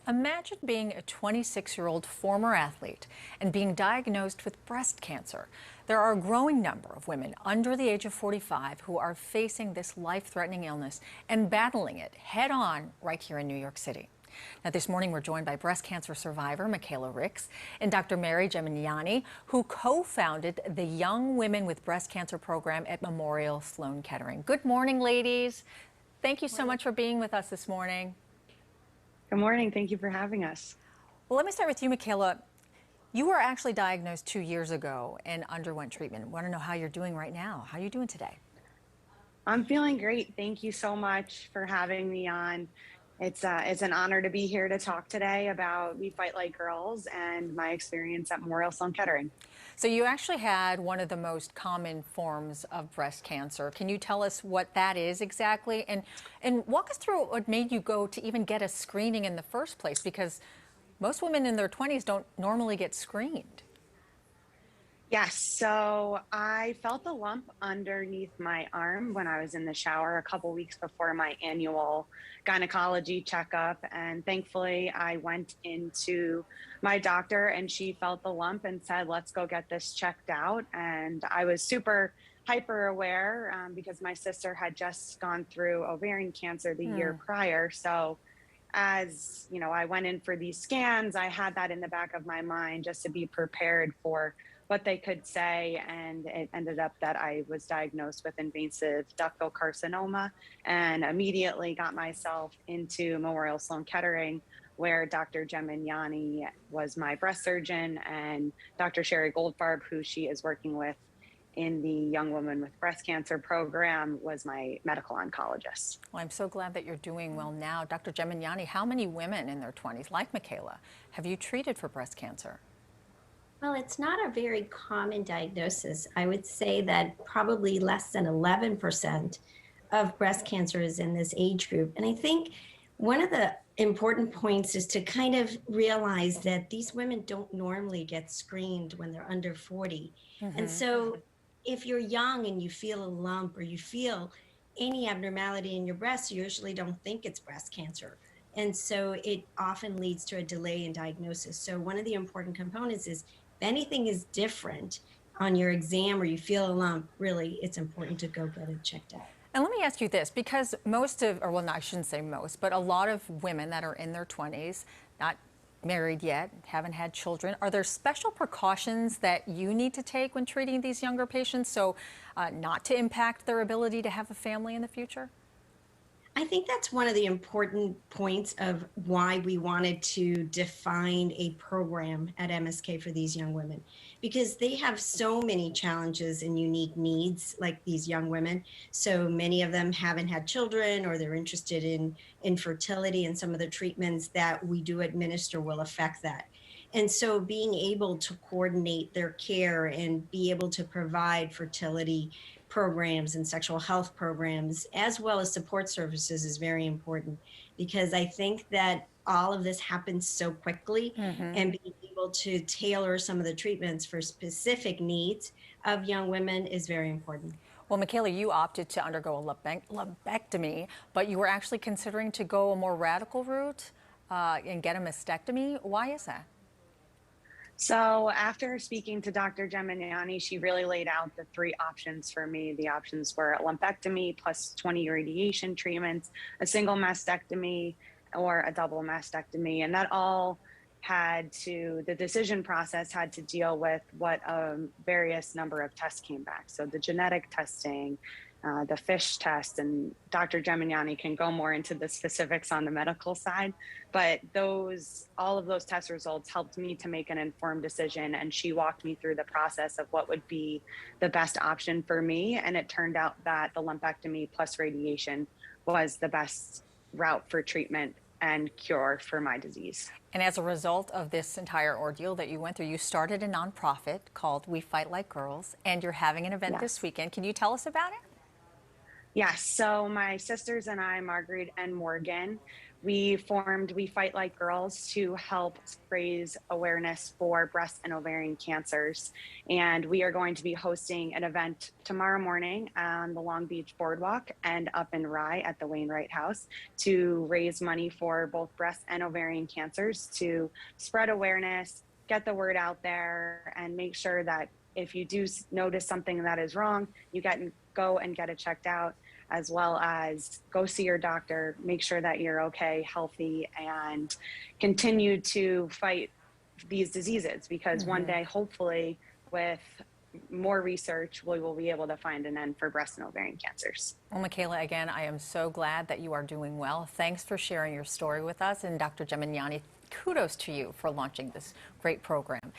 Imagine being a 26-year-old former athlete and being diagnosed with breast cancer. There are a growing number of women under the age of 45 who are facing this life-threatening illness and battling it head-on right here in New York City. Now, this morning we're joined by breast cancer survivor Michaela Ricks and Dr. Mary Gemignani, who co-founded the Young Women with Breast Cancer program at Memorial Sloan Kettering. Good morning, ladies. Thank you so much for being with us this morning. Good morning. Thank you for having us. Well, let me start with you, Michaela. You were actually diagnosed 2 years ago and underwent treatment. I want to know how you're doing right now. How are you doing today? I'm feeling great. Thank you so much for having me on. It's an honor to be here to talk today about We Fight Like Girls and my experience at Memorial Sloan Kettering. So you actually had one of the most common forms of breast cancer. Can you tell us what that is exactly? And walk us through what made you go to even get a screening in the first place, because most women in their 20s don't normally get screened. Yes, so I felt a lump underneath my arm when I was in the shower a couple weeks before my annual gynecology checkup. And thankfully, I went into my doctor and she felt the lump and said, let's go get this checked out. And I was super hyper aware because my sister had just gone through ovarian cancer the year prior. So as you know, I went in for these scans, I had that in the back of my mind just to be prepared for what they could say, and it ended up that I was diagnosed with invasive ductal carcinoma and immediately got myself into Memorial Sloan Kettering, where Dr. Gemignani was my breast surgeon and Dr. Sherry Goldfarb, who she is working with in the Young Women with Breast Cancer program, was my medical oncologist. Well, I'm so glad that you're doing well now. Dr. Gemignani, how many women in their 20s, like Michaela, have you treated for breast cancer? Well, it's not a very common diagnosis. I would say that probably less than 11% of breast cancer is in this age group. And I think one of the important points is to kind of realize that these women don't normally get screened when they're under 40. And so if you're young and you feel a lump or you feel any abnormality in your breast, you usually don't think it's breast cancer. And so it often leads to a delay in diagnosis. So one of the important components is if anything is different on your exam or you feel a lump, really, it's important to go get it checked out. And let me ask you this, because most of, or well, no, I shouldn't say most, but a lot of women that are in their 20s, not married yet, haven't had children, are there special precautions that you need to take when treating these younger patients so not to impact their ability to have a family in the future? I think that's one of the important points of why we wanted to define a program at MSK for these young women, because they have so many challenges and unique needs, like these young women. So many of them haven't had children, or they're interested in infertility, and some of the treatments that we do administer will affect that. And so being able to coordinate their care and be able to provide fertility programs and sexual health programs, as well as support services, is very important, because I think that all of this happens so quickly, and being able to tailor some of the treatments for specific needs of young women is very important. Well, Michaela, you opted to undergo a lumpectomy, but you were actually considering to go a more radical route and get a mastectomy. Why is that? So after speaking to Dr. Gemignani, she really laid out the three options for me. The options were a lumpectomy plus 20 radiation treatments, a single mastectomy, or a double mastectomy. And that all the decision process had to deal with what various number of tests came back. So the genetic testing, the FISH test, and Dr. Gemignani can go more into the specifics on the medical side, but all of those test results helped me to make an informed decision, and she walked me through the process of what would be the best option for me, and it turned out that the lumpectomy plus radiation was the best route for treatment and cure for my disease. And as a result of this entire ordeal that you went through, you started a nonprofit called We Fight Like Girls, and you're having an event this weekend. Can you tell us about it? Yes, so my sisters and I, Margaret and Morgan, we formed We Fight Like Girls to help raise awareness for breast and ovarian cancers. And we are going to be hosting an event tomorrow morning on the Long Beach Boardwalk and up in Rye at the Wainwright House to raise money for both breast and ovarian cancers, to spread awareness, get the word out there, and make sure that if you do notice something that is wrong, you go and get it checked out, as well as go see your doctor, make sure that you're okay, healthy, and continue to fight these diseases, because one day, hopefully, with more research, we will be able to find an end for breast and ovarian cancers. Well, Michaela, again, I am so glad that you are doing well. Thanks for sharing your story with us. And Dr. Gemignani, kudos to you for launching this great program.